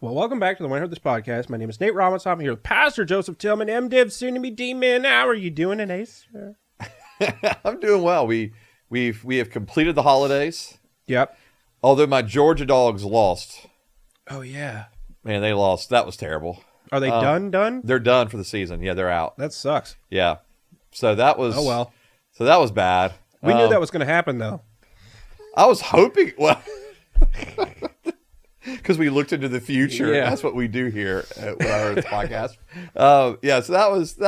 Well, welcome back to the When I Heard This podcast. My name is Nate Robinson. I'm here with Pastor Joseph Tillman, MDiv, soon to be D-Man. How are you doing today, sir? I'm doing well. We have completed the holidays. Yep. Although my Georgia dogs lost. Oh, yeah. Man, they lost. That was terrible. Are they done? They're done for the season. Yeah, they're out. That sucks. Yeah. So that was. Oh, well. So that was bad. We knew that was going to happen, though. I was hoping. Well, because we looked into the future. Yeah. That's what we do here at When I Heard This podcast. Yeah. So that was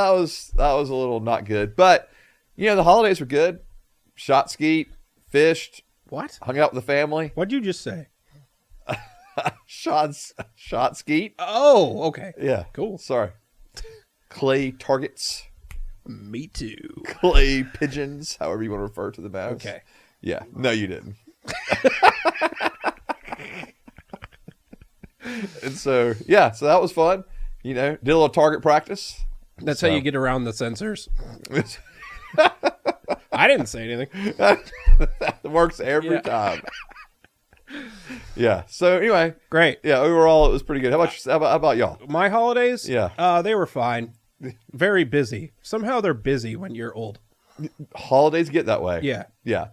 a little not good. But the holidays were good. Shot skeet, fished, What? hung out with the family. What'd you just say? Shot skeet. Oh, okay. Yeah. Cool. Sorry. Clay targets. Me too. Clay pigeons, however you want to refer to the as. Okay. Yeah. No, you didn't. And so that was fun. Did a little target practice. That's how you get around the censors. I didn't say anything. That works every time. Yeah. So anyway, Great. yeah, overall it was pretty good. How about y'all? My holidays? Yeah. They were fine. Very busy. Somehow they're busy when you're old. Holidays get that way. Yeah. Yeah.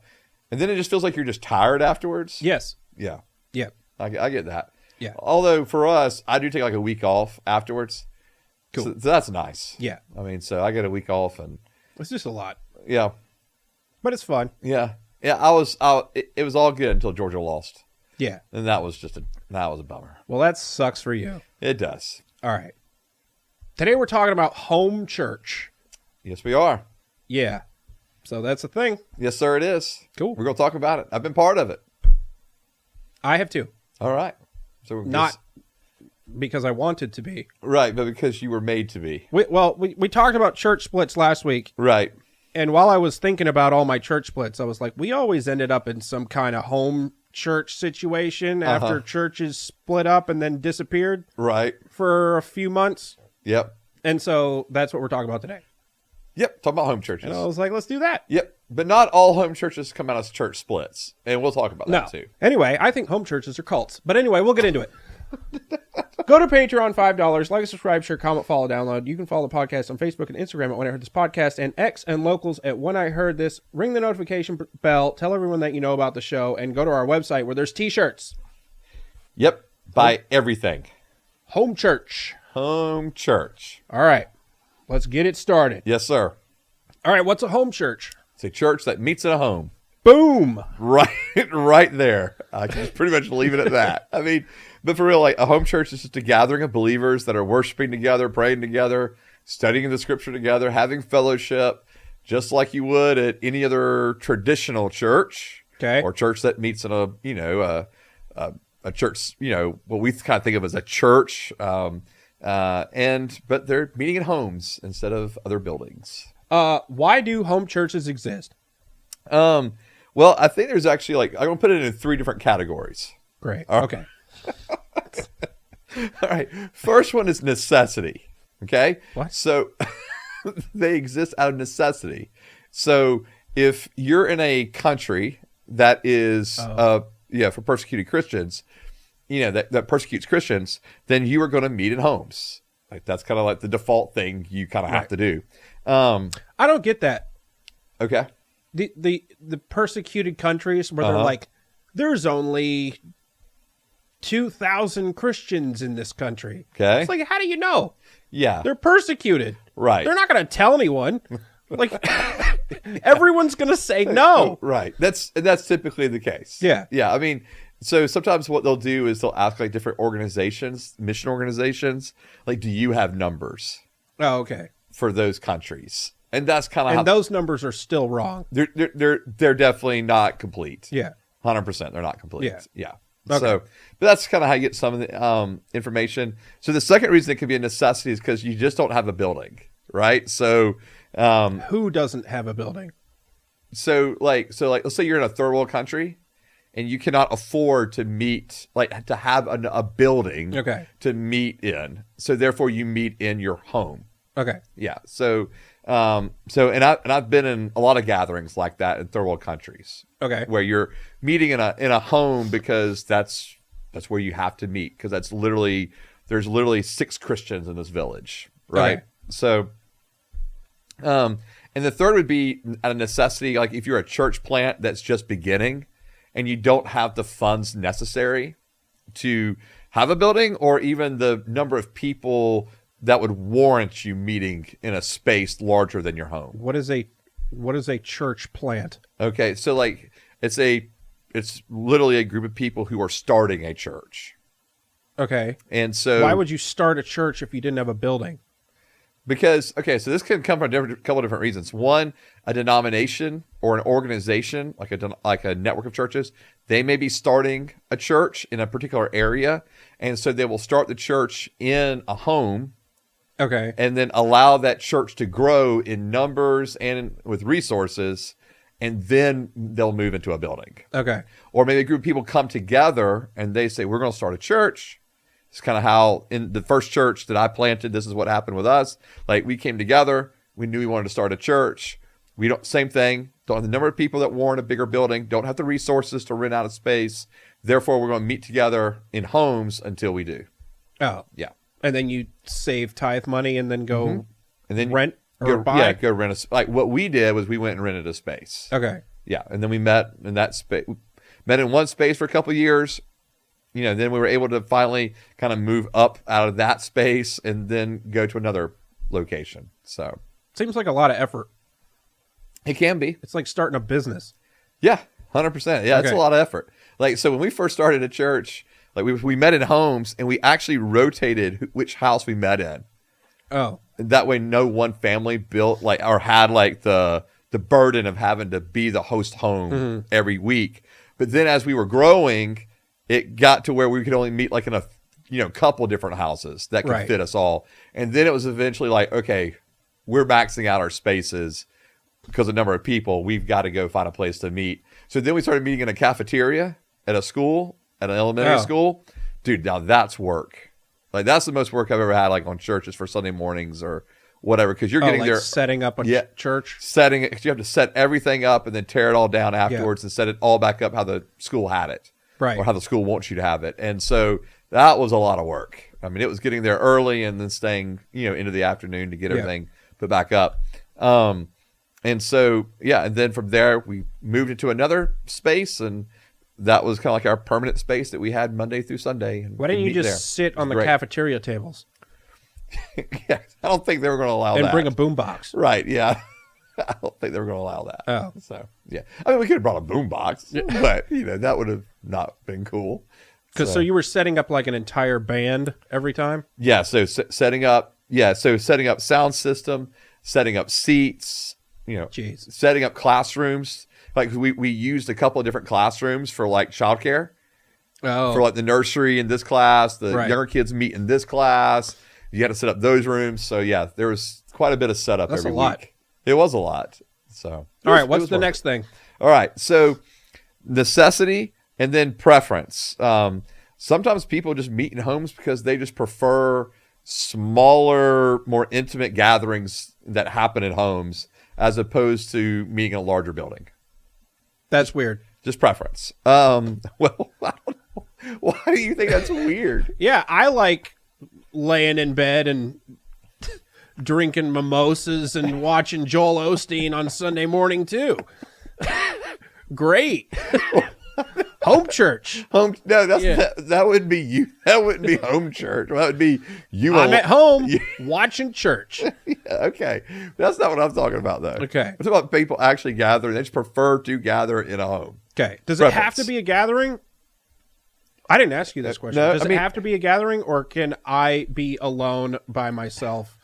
And then it just feels like you're just tired afterwards. Yes. Yeah. Yeah. I get that. Yeah. Although for us, I do take like a week off afterwards. Cool. So that's nice. Yeah. I mean, so I get a week off and It's just a lot. yeah. But it's fun. Yeah. Yeah. It was all good until Georgia lost. Yeah. And that was a bummer. Well, that sucks for you. It does. All right. Today we're talking about home church. Yes, we are. Yeah. So that's a thing. Yes, sir, it is. Cool. We're going to talk about it. I've been part of it. I have too. All right. So we're Not because I wanted to be. right, but because you were made to be. We talked about church splits last week. Right. And while I was thinking about all my church splits, I was like, we always ended up in some kind of home church situation after churches split up and then disappeared Right. for a few months. Yep. And so that's what we're talking about today. Yep. Talking about home churches. And I was like, let's do that. Yep. But not all home churches come out as church splits. And we'll talk about No. that too. Anyway, I think home churches are cults. But anyway, we'll get into it. Go to Patreon, $5. Like, subscribe, share, comment, follow, download. You can follow the podcast on Facebook and Instagram at When I Heard This Podcast, and X and Locals at When I Heard This. Ring the notification bell. Tell everyone that you know about the show, and go to our website where there's T-shirts. Yep. Buy everything. Home church. Home church. All right. Let's get it started. Yes, sir. All right. What's a home church? It's a church that meets in a home. Boom. Right there. I can just pretty much leave it at that. I mean, but for real, like a home church is just a gathering of believers that are worshiping together, praying together, studying the scripture together, having fellowship, just like you would at any other traditional church. Okay. Or church that meets in a church, what we kind of think of as a church. But they're meeting in homes instead of other buildings. Why do home churches exist? Well, I think there's actually I'm going to put it in 3 different categories. Great. All right. Okay. All right. First one is necessity. Okay. What? So they exist out of necessity. So if you're in a country that is, for persecuted Christians, that persecutes Christians, then you are going to meet in homes. Like that's kind of like the default thing you kind of have to do. I don't get that. Okay. The persecuted countries where they're like, there's only 2,000 Christians in this country. Okay. It's like, how do you know? Yeah. They're persecuted. Right. They're not going to tell anyone. Like, everyone's going to say no. Right. That's typically the case. Yeah. Yeah. I mean, so sometimes what they'll do is they'll ask like different organizations, mission organizations, like, do you have numbers Oh, okay. for those countries? And that's kind of And how those numbers are still wrong. they're definitely not complete. Yeah. 100%. They're not complete. Yeah. Yeah. Okay. So, but that's kind of how you get some of the information. So the second reason it could be a necessity is because you just don't have a building, right? So, Who doesn't have a building? so let's say you're in a third world country and you cannot afford to meet, to have a building to meet in. So therefore you meet in your home. Okay. Yeah. So I've been in a lot of gatherings like that in third world countries. Okay. Where you're meeting in a home because that's That's where you have to meet, because there's literally 6 Christians in this village, right? Okay. So, and the third would be a necessity, like if you're a church plant that's just beginning and you don't have the funds necessary to have a building, or even the number of people that would warrant you meeting in a space larger than your home. What is a church plant? Okay, so like it's literally a group of people who are starting a church. Okay. And so Why would you start a church if you didn't have a building? Because, okay, so this can come from a couple of different reasons. One, a denomination or an organization, like a network of churches, they may be starting a church in a particular area, and so they will start the church in a home, Okay. and then allow that church to grow in numbers and with resources, and then they'll move into a building. Okay. Or maybe a group of people come together and they say, we're going to start a church. It's kind of how in the first church that I planted, this is what happened with us. Like, we came together, we knew we wanted to start a church. Same thing, don't have the number of people that warrant a bigger building, don't have the resources to rent out a space. Therefore, we're going to meet together in homes until we do. Oh. Yeah. And then you save tithe money and then go And then rent or buy? Yeah, go rent a, like what we did was we went and rented a space. Okay. Yeah. And then we met in that space, met in one space for a couple of years. Then we were able to finally kind of move up out of that space and then go to another location. So Seems like a lot of effort. it can be. It's like starting a business. Yeah, 100%. Yeah, it's a Okay. lot of effort. Like, so when we first started a church, like we met in homes and we actually rotated which house we met in. Oh. And that way no one family built like, or had like the burden of having to be the host home every week. But then as we were growing, it got to where we could only meet like in a couple different houses that could Right. fit us all. And then it was eventually like, okay, we're maxing out our spaces because of the number of people. We've got to go find a place to meet. So then we started meeting in a cafeteria at a school, at an elementary school. Dude, now that's work. Like, that's the most work I've ever had, like on churches for Sunday mornings or whatever, because you're getting like there. setting up a church. Setting it, 'cause you have to set everything up and then tear it all down afterwards and set it all back up how the school had it. Right. Or how the school wants you to have it. And so that was a lot of work. I mean, it was getting there early and then staying, into the afternoon to get everything put back up. And so, and then from there we moved into another space, and that was kind of like our permanent space that we had Monday through Sunday. And Why didn't you meet just there. sit on the Great. cafeteria tables Yeah, I don't think they were going to allow and that. bring a boombox? Right, yeah. I don't think they were going to allow that. Oh. So, yeah. I mean, we could have brought a boombox, but, that would have not been cool. So you were setting up like an entire band every time? Yeah, so setting up sound system, setting up seats, Jeez. setting up classrooms. Like we used a couple of different classrooms for like childcare. Oh. For like the nursery in this class, the Right. younger kids meet in this class. You had to set up those rooms. So yeah, there was quite a bit of setup That's every a lot. week. It was a lot. So All right, what's the next thing? All right, so necessity and then preference. Sometimes people just meet in homes because they just prefer smaller, more intimate gatherings that happen in homes as opposed to meeting in a larger building. That's weird. Just preference. Well, I don't know. Why do you think that's weird? Yeah, I like laying in bed and drinking mimosas and watching Joel Osteen on Sunday morning too. Great. Home church. No, that wouldn't be you. That wouldn't be home church. That would be you. I'm at home watching church. Yeah, okay, that's not what I'm talking about, though. Okay. I'm talking about people actually gathering. They just prefer to gather in a home. Okay. Does it have Preference. to be a gathering? I didn't ask you this question. No, Does I mean- it have to be a gathering, or can I be alone by myself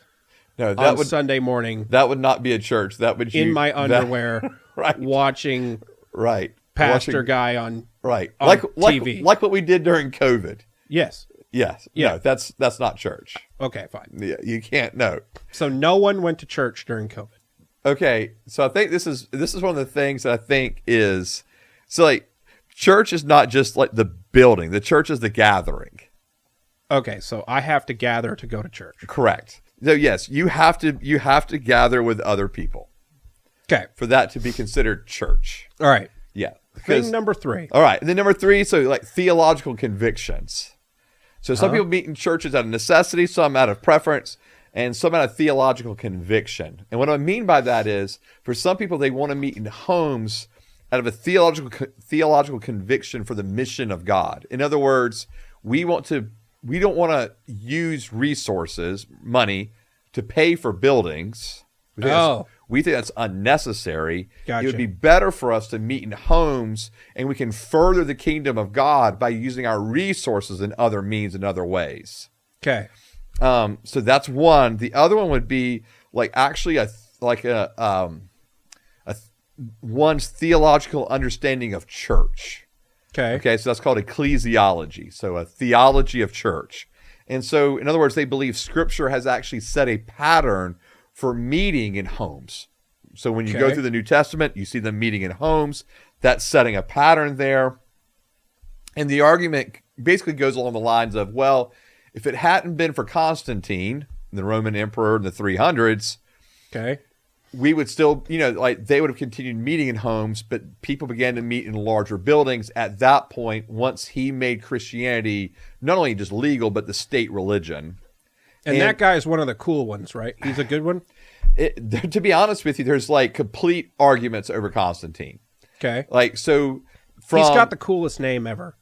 No, on that would Sunday morning that would not be a church. That would in my underwear right, watching right, pastor Watching- guy on? right, on like TV. like what we did during COVID. Yes. Yes, Yeah. no, that's not church. Okay, fine. Yeah, you can't. No. So no one went to church during COVID. Okay, so I think this is one of the things that I think is so like church is not just like the building. The church is the gathering. Okay, so I have to gather to go to church. Correct. So yes, you have to gather with other people Okay. for that to be considered church. All right. Yeah. Thing number 3. All right. And then number 3, so like theological convictions. So some people meet in churches out of necessity, some out of preference, and some out of theological conviction. And what I mean by that is, for some people, they want to meet in homes out of a theological conviction for the mission of God. In other words, we don't want to use resources, money, to pay for buildings. We think that's unnecessary. Gotcha. It would be better for us to meet in homes, and we can further the kingdom of God by using our resources in other means and other ways. Okay. So that's one. The other one would be like actually one's theological understanding of church. Okay, so that's called ecclesiology. So a theology of church. And so, in other words, they believe Scripture has actually set a pattern for meeting in homes. So when you go through the New Testament, you see them meeting in homes. That's setting a pattern there. And the argument basically goes along the lines of, well, if it hadn't been for Constantine, the Roman emperor in the 300s, we would still, they would have continued meeting in homes, but people began to meet in larger buildings at that point once he made Christianity not only just legal, but the state religion. And that guy is one of the cool ones, right? He's a good one? To be honest with you, there's like complete arguments over Constantine. Okay. Like, so he's got the coolest name ever.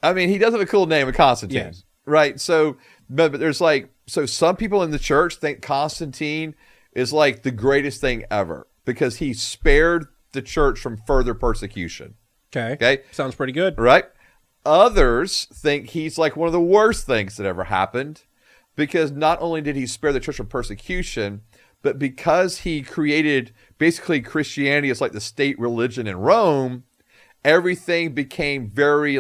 I mean, he does have a cool name of Constantine. Yes. Right. So, but there's so some people in the church think Constantine is like the greatest thing ever because he spared the church from further persecution. Okay. Sounds pretty good. Right. Others think he's like one of the worst things that ever happened because not only did he spare the church from persecution, but because he created basically Christianity as like the state religion in Rome, everything became very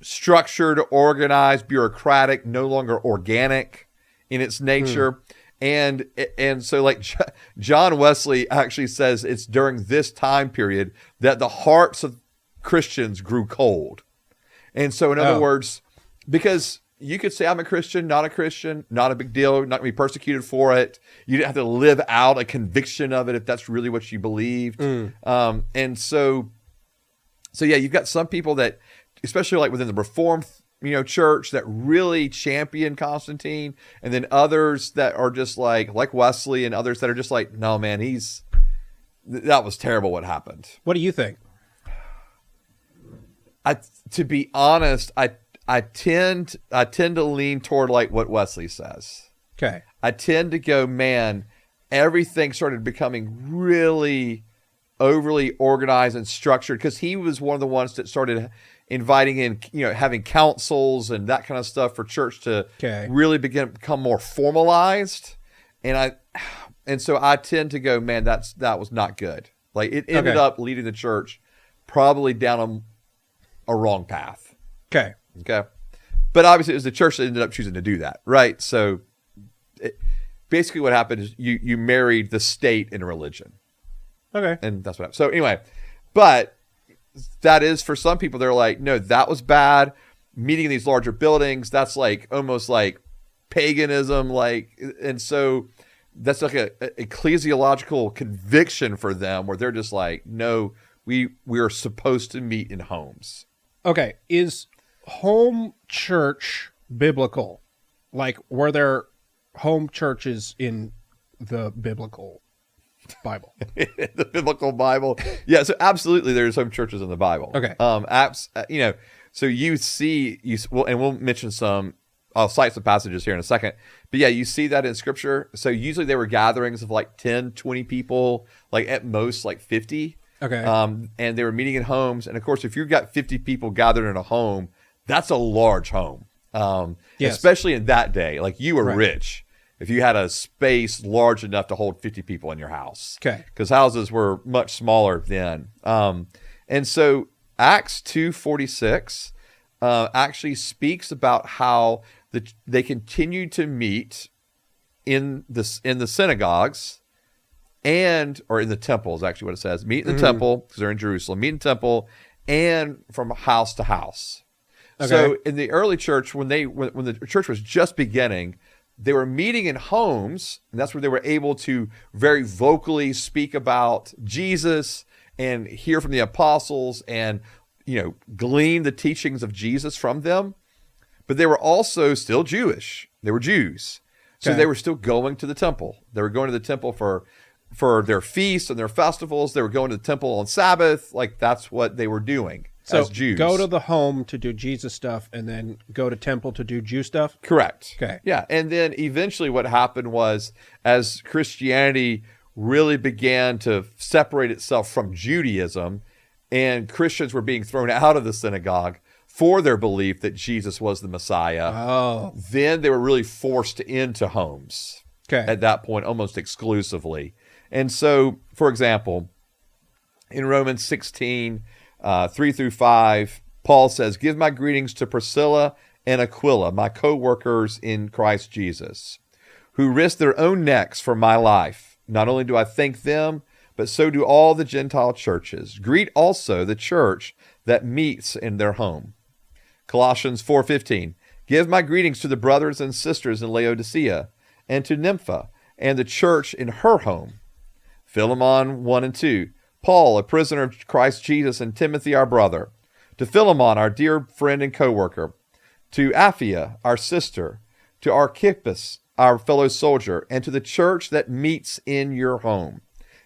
structured, organized, bureaucratic, no longer organic in its nature. And so like John Wesley actually says it's during this time period that the hearts of Christians grew cold. And so in other words, because you could say I'm a Christian, not a big deal, not going to be persecuted for it. You didn't have to live out a conviction of it if that's really what you believed. And so yeah, you've got some people that, especially like within the Reformed, church that really champion Constantine, and then others that are just like Wesley and others that are just like, no, man, that was terrible what happened. What do you think? To be honest, I tend to lean toward like what Wesley says. Okay. I tend to go, man, everything started becoming really overly organized and structured because he was one of the ones that started inviting in, having councils and that kind of stuff for church to really become more formalized. And so I tend to go, man, that was not good. Like it ended up leading the church probably down a wrong path. Okay. But obviously it was the church that ended up choosing to do that. Right. So basically what happened is you married the state and religion. Okay. And that's what happened. So anyway, but that is for some people, they're like, no, that was bad. Meeting in these larger buildings, that's like almost like paganism. And so that's like a ecclesiological conviction for them where they're just like, no, we are supposed to meet in homes. Okay. Is home church biblical? Like, were there home churches in the biblical Bible? The biblical Bible? Yeah, so absolutely there's home churches in the Bible. Okay. So you see, and we'll mention some, I'll cite some passages here in a second. But yeah, you see that in Scripture. So usually they were gatherings of like 10, 20 people, like at most like 50. Okay. And they were meeting in homes. And of course, if you've got 50 people gathered in a home, that's a large home. Yes. Especially in that day. Like you were rich if you had a space large enough to hold 50 people in your house. Okay. Because houses were much smaller then. And so Acts 2:46 actually speaks about how they continued to meet in the synagogues or in the temple is actually what it says. Meet in the temple, because they're in Jerusalem. Meet in the temple and from house to house. Okay. So in the early church, when the church was just beginning, they were meeting in homes, and that's where they were able to very vocally speak about Jesus and hear from the apostles and, glean the teachings of Jesus from them. But they were also still Jewish. They were Jews. So they were still going to the temple. They were going to the temple for their feasts and their festivals. They were going to the temple on Sabbath. Like, that's what they were doing as Jews. Go to the home to do Jesus stuff and then go to temple to do Jew stuff? Correct. Okay. Yeah. And then eventually what happened was, as Christianity really began to separate itself from Judaism, and Christians were being thrown out of the synagogue for their belief that Jesus was the Messiah, then they were really forced into homes at that point, almost exclusively. And so, for example, in Romans 16, 3 through 5, Paul says, "Give my greetings to Priscilla and Aquila, my co-workers in Christ Jesus, who risked their own necks for my life. Not only do I thank them, but so do all the Gentile churches. Greet also the church that meets in their home." Colossians 4:15, "Give my greetings to the brothers and sisters in Laodicea, and to Nympha, and the church in her home." Philemon 1 and 2, "Paul, a prisoner of Christ Jesus, and Timothy, our brother. To Philemon, our dear friend and co-worker. To Apphia, our sister. To Archippus, our fellow soldier. And to the church that meets in your home."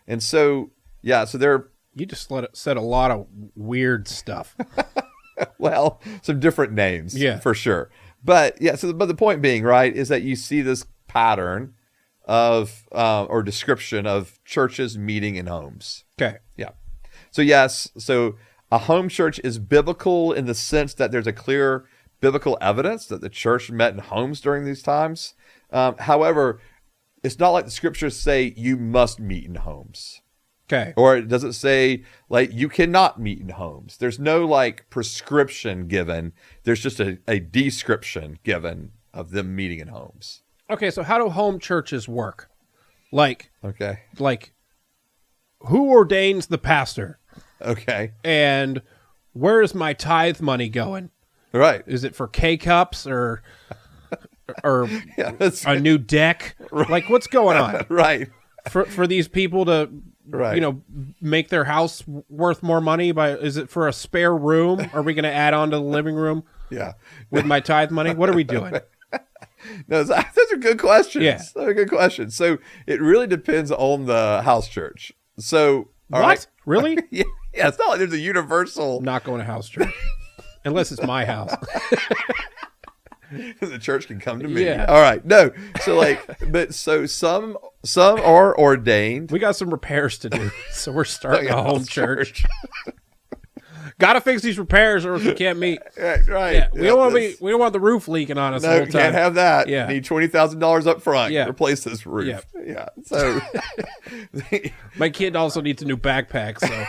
And so, so they're... You just said a lot of weird stuff. Well, some different names, yeah, for sure. But but the point being, right, is that you see this pattern of or description of churches meeting in homes. Okay. Yeah. So yes, so a home church is biblical in the sense that there's a clear biblical evidence that the church met in homes during these times. However, it's not like the scriptures say you must meet in homes. Okay. Or it doesn't say, like, you cannot meet in homes. There's no, like, prescription given. There's just a description given of them meeting in homes. Okay, so how do home churches work? Like, who ordains the pastor? Okay. And where is my tithe money going? Right. Is it for K-cups or a new deck? Right. Like, what's going on? Right. For these people to... Right. Make their house worth more money is it for a spare room? Are we going to add on to the living room? Yeah. With my tithe money? What are we doing? No, those are good questions. Yeah. Those are good questions. So it really depends on the house church. So, what? Right. Really? Yeah. It's not like there's a universal... I'm not going to house church. Unless it's my house. The church can come to me. Yeah. All right. No. So some are ordained. We got some repairs to do, so we're starting a home church. Got to fix these repairs, or else we can't meet. Right. Yeah, we don't want the roof leaking on us. No, the whole time. Can't have that. Yeah. Need $20,000 up front. Yeah. To replace this roof. Yep. Yeah. So my kid also needs a new backpack. So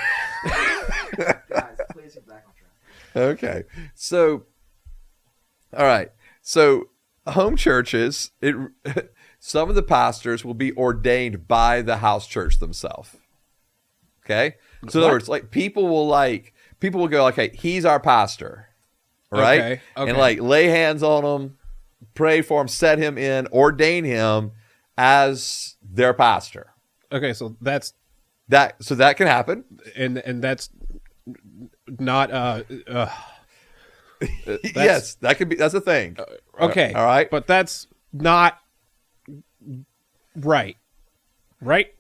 Guys, please get back on track. Okay. So, all right. So home churches, some of the pastors will be ordained by the house church themselves. Okay. So in other words, like people will go, okay, he's our pastor, right? Okay. And like lay hands on him, pray for him, set him in, ordain him as their pastor. okay, so that's That can happen. and that's not Yes, that could be. That's a thing. okay. All right. But that's not right. Right?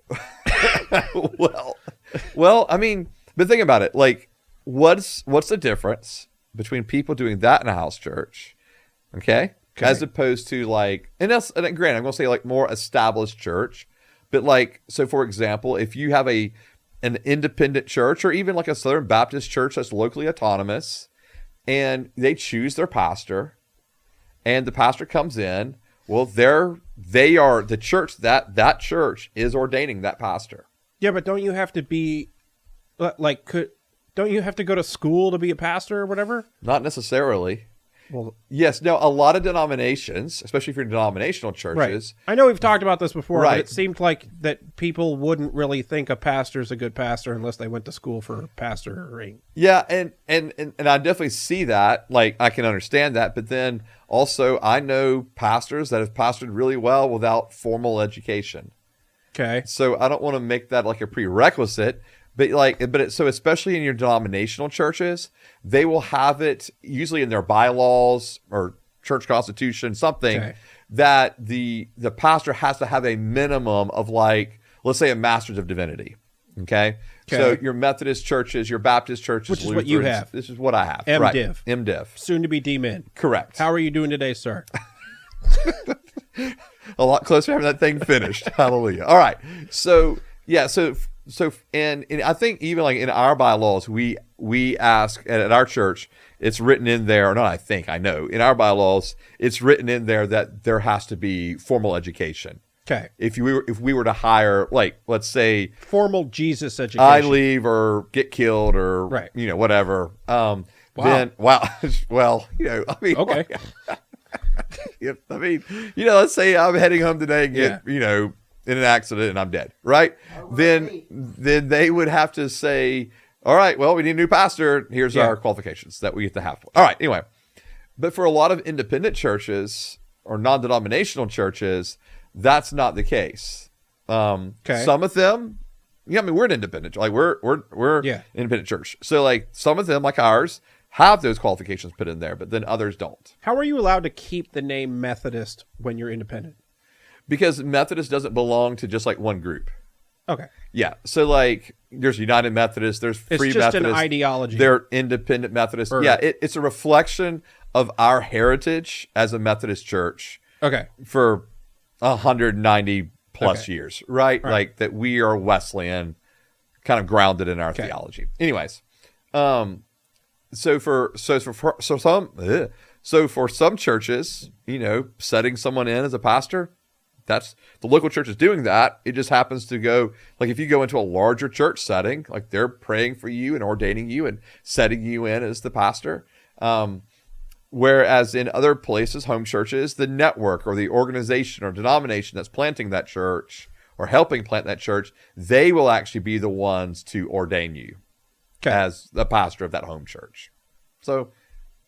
well, I mean, but think about it. Like, what's the difference between people doing that in a house church, okay, as opposed to like, and granted, I'm going to say like more established church, but like, so for example, if you have an independent church or even like a Southern Baptist church that's locally autonomous, and they choose their pastor, and the pastor comes in, well, they are the church, that church is ordaining that pastor. Yeah, but don't you have to be don't you have to go to school to be a pastor or whatever? Not necessarily. Well, Yes, no, a lot of denominations, especially if you're in denominational churches. right. I know we've talked about this before, Right. but it seemed like that people wouldn't really think a pastor's a good pastor unless they went to school for pastoring. Yeah, and I definitely see that. Like, I can understand that, but then also I know pastors that have pastored really well without formal education. Okay. So I don't want to make that like a prerequisite, So especially in your denominational churches, they will have it usually in their bylaws or church constitution, something Okay. that the pastor has to have a minimum of, like, let's say, a master's of divinity. Okay. So Okay. your Methodist churches, your Baptist churches, Which is what you Lutherans, have. This is what I have. MDiv. Right. MDiv. Soon to be D-Min. Correct. How are you doing today, sir? A lot closer to having that thing finished. Hallelujah. All right. So yeah. And I think even like in our bylaws, we ask at our church, it's written in there. Or not. I know in our bylaws, it's written in there that there has to be formal education. Okay. If we were to hire, like, let's say Formal Jesus education. I leave or get killed or Right. whatever. Then wow. Well, I mean, Okay. Let's say I'm heading home today and get, Yeah. in an accident and I'm dead, right? Then they would have to say, all right, well, we need a new pastor. Here's Yeah. our qualifications that we get to have. All right. Anyway, but for a lot of independent churches or non-denominational churches, that's not the case. Okay. Some of them, we're an independent, like we're Yeah. independent church. So like some of them, like ours, have those qualifications put in there, but then others don't. How are you allowed to keep the name Methodist when you're independent? Because Methodist doesn't belong to just like one group. Okay. Yeah. So like there's United Methodist, there's It's Free just an Methodist. ideology. They're independent Methodist. Or- Yeah, it's a reflection of our heritage as a Methodist church Okay. for 190 plus Okay. years, right? Right. Like that we are Wesleyan, kind of grounded in our Okay. theology. Anyways, so for some churches, setting someone in as a pastor, that's the local church is doing that. It just happens to go, like, if you go into a larger church setting, like they're praying for you and ordaining you and setting you in as the pastor. Whereas in other places, home churches, the network or the organization or denomination that's planting that church or helping plant that church, they will actually be the ones to ordain you Okay. as the pastor of that home church. So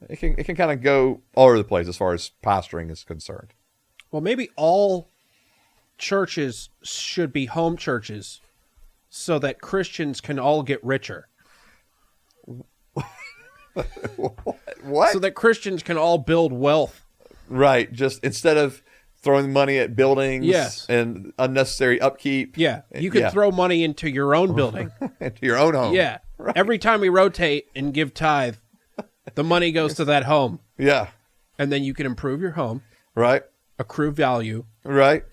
it can kind of go all over the place as far as pastoring is concerned. Well, maybe all churches should be home churches so that Christians can all get richer. What? So that Christians can all build wealth. Right. Just instead of throwing money at buildings Yes. and unnecessary upkeep. Yeah. You could Yeah. throw money into your own building. into your own home. Yeah. Every time we rotate and give tithe, the money goes to that home. Yeah. And then you can improve your home, Right. accrue value, Right.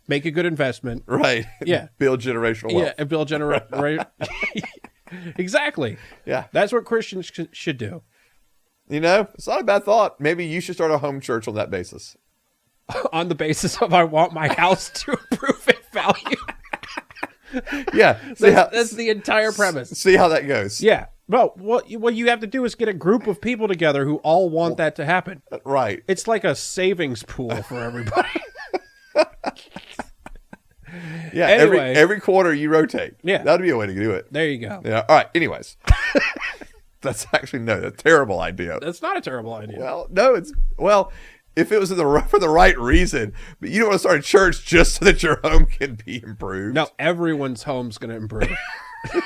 make a good investment. Right. Yeah. Build generational wealth. Yeah, and build right. Exactly. Yeah. That's what Christians should do. It's not a bad thought. Maybe you should start a home church on that basis. On the basis of I want my house to improve in value. Yeah. That's the entire premise. See how that goes. Yeah. Well, what you have to do is get a group of people together who all want that to happen. Right. It's like a savings pool for everybody. Yeah. Anyway. Every quarter you rotate. Yeah. That'd be a way to do it. There you go. Yeah. All right. Anyways. That's actually a terrible idea. That's not a terrible idea. Well, no, if it was for the right reason, but you don't want to start a church just so that your home can be improved. No, everyone's home's going to improve.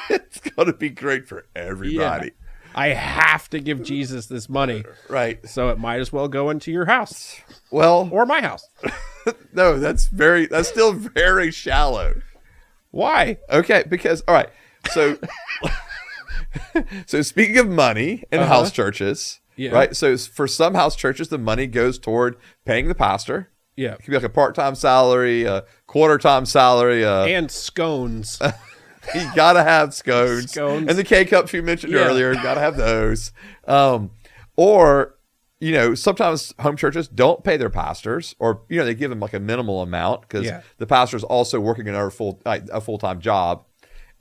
It's going to be great for everybody. I have to give Jesus this money, Right. so it might as well go into your house Well, or my house. no, that's still very shallow. Why? Okay, because all right, so so speaking of money in house churches, Yeah. right? So for some house churches, the money goes toward paying the pastor. Yeah. It could be like a part-time salary, a quarter-time salary. And scones. You gotta have scones. Scones. And the K-cups you mentioned Yeah. earlier, you gotta have those. Or sometimes home churches don't pay their pastors, or they give them like a minimal amount because Yeah. the pastor's also working another a full-time job,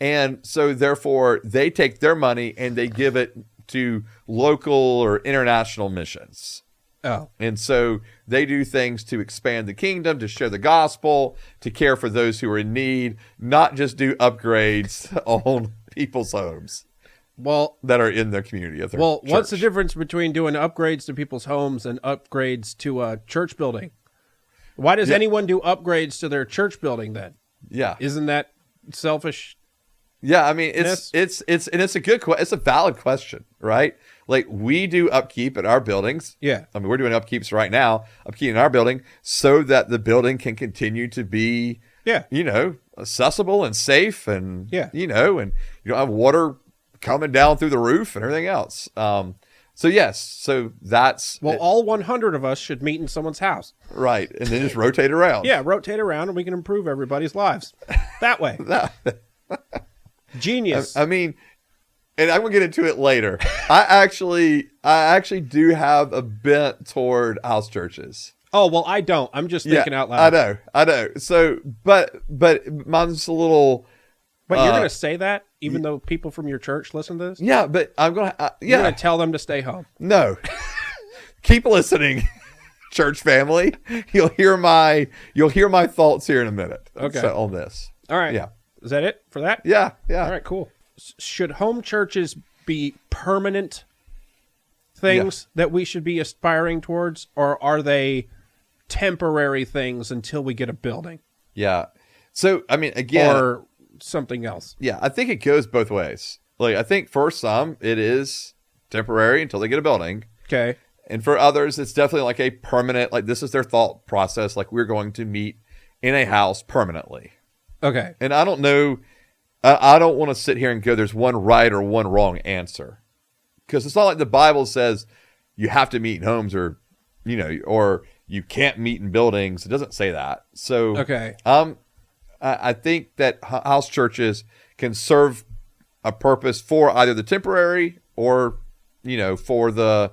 and so therefore they take their money and they give it to local or international missions. Oh. And so they do things to expand the kingdom, to share the gospel, to care for those who are in need, not just do upgrades on people's homes Well, that are in their community. Of their what's the church. difference between doing upgrades to people's homes and upgrades to a church building? Why does anyone do upgrades to their church building then? Yeah. Isn't that selfish? Yeah, I mean it's a good it's a valid question, right? Like we do upkeep at our buildings. Yeah. I mean we're doing upkeeps right now, upkeep in our building so that the building can continue to be accessible and safe and and you don't have water coming down through the roof and everything else. So yes, so that's all 100 of us should meet in someone's house. Right, and then just rotate around. Yeah, rotate around and we can improve everybody's lives that way. Genius. I mean, and I'm gonna get into it later. I actually do have a bent toward house churches. Oh well, I don't. I'm just thinking out loud. I know. So, but mine's a little. But you're gonna say that, even though people from your church listen to this. Yeah, but I'm gonna. You're gonna tell them to stay home. No, keep listening, church family. You'll hear my thoughts here in a minute. Okay. So, on this. All right. Yeah. Is that it for that? Yeah. All right, cool. Should home churches be permanent things that we should be aspiring towards, or are they temporary things until we get a building? Yeah. So, I mean, again, or something else. Yeah, I think it goes both ways. Like, I think for some, it is temporary until they get a building. Okay. And for others, it's definitely like a permanent, like this is their thought process. Like we're going to meet in a house permanently. Okay. And I don't know, I don't want to sit here and go, there's one right or one wrong answer. Because it's not like the Bible says you have to meet in homes or you can't meet in buildings. It doesn't say that. So, okay. I think that house churches can serve a purpose for either the temporary or, for the,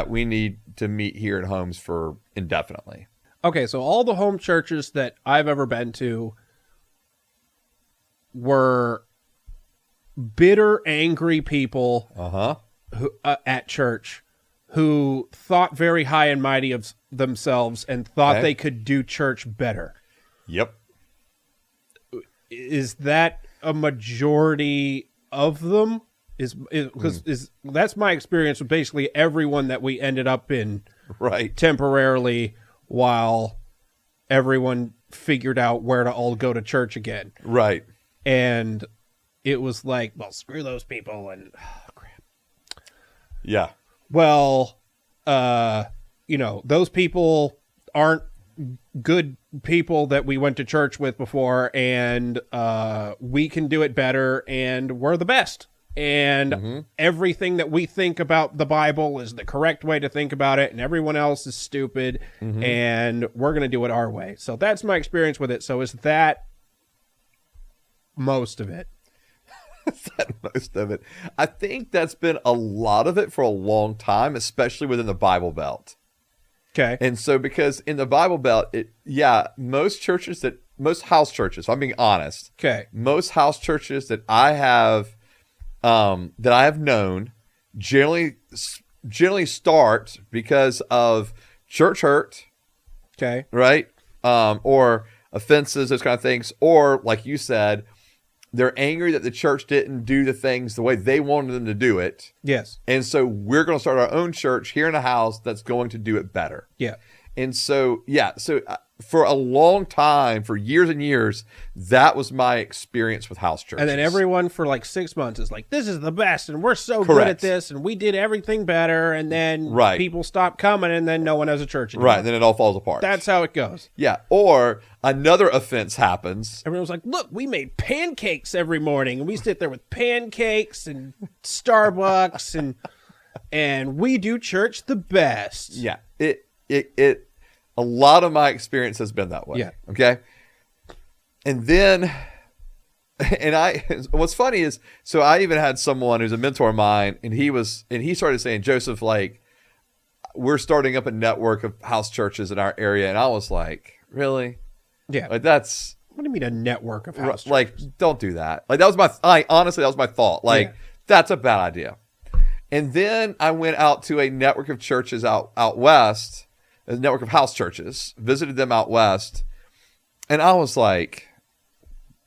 we need to meet here in homes for indefinitely. Okay, so all the home churches that I've ever been to were bitter, angry people who, at church who thought very high and mighty of themselves and thought they could do church better. Yep. Is that a majority of them? Is that's my experience with basically everyone that we ended up in temporarily while everyone figured out where to all go to church again. Right. And it was like, well, screw those people and crap. Yeah. Well, those people aren't good people that we went to church with before, and we can do it better, and we're the best. And everything that we think about the Bible is the correct way to think about it, and everyone else is stupid, and we're going to do it our way. So that's my experience with it. So is that most of it? Most of it. I think that's been a lot of it for a long time, especially within the Bible Belt. Okay. And so because in the Bible Belt, most house churches, I'm being honest. Okay. Most house churches that I have known generally start because of church hurt. Okay. Right? Or offenses, those kind of things. Or like you said, they're angry that the church didn't do the things the way they wanted them to do it. Yes. And so we're going to start our own church here in a house that's going to do it better. Yeah. And so, for a long time, for years and years, that was my experience with house churches. And then everyone for like 6 months is like, this is the best, and we're so good at this, and we did everything better, and then people stop coming, and then no one has a church anymore. Right, and then it all falls apart. That's how it goes. Yeah, or another offense happens. Everyone's like, look, we made pancakes every morning, and we sit there with pancakes and Starbucks, and we do church the best. Yeah, a lot of my experience has been that way. Yeah. Okay. And then, what's funny is, so I even had someone who's a mentor of mine, and he started saying, Joseph, like, we're starting up a network of house churches in our area. And I was like, really? Yeah. Like, that's. What do you mean a network of house churches? Like, don't do that. Like, honestly, that was my thought. Like, that's a bad idea. And then I went out to a network of churches out west, a network of house churches, visited them out west, and I was like,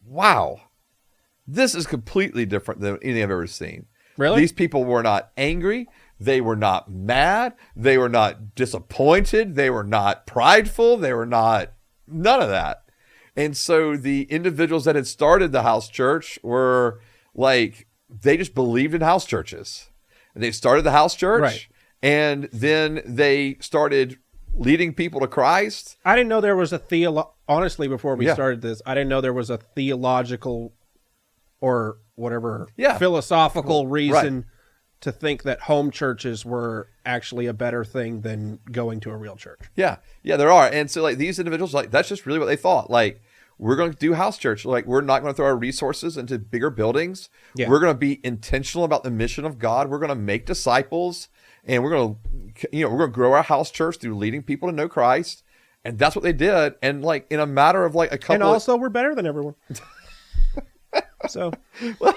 wow, this is completely different than anything I've ever seen. Really? These people were not angry. They were not mad. They were not disappointed. They were not prideful. They were not, none of that. And so the individuals that had started the house church were, like they just believed in house churches. And they started the house church, Right. and then they started leading people to Christ. I didn't know there was a honestly, before we Yeah. started this, I didn't know there was a theological or whatever Yeah. philosophical reason to think that home churches were actually a better thing than going to a real church. Yeah, there are. And so like these individuals, like that's just really what they thought. Like, we're going to do house church. Like, we're not going to throw our resources into bigger buildings. Yeah. We're going to be intentional about the mission of God. We're going to make disciples, and we're going to grow our house church through leading people to know Christ. And that's what they did. And like in a matter of like a couple And also, we're better than everyone. So, but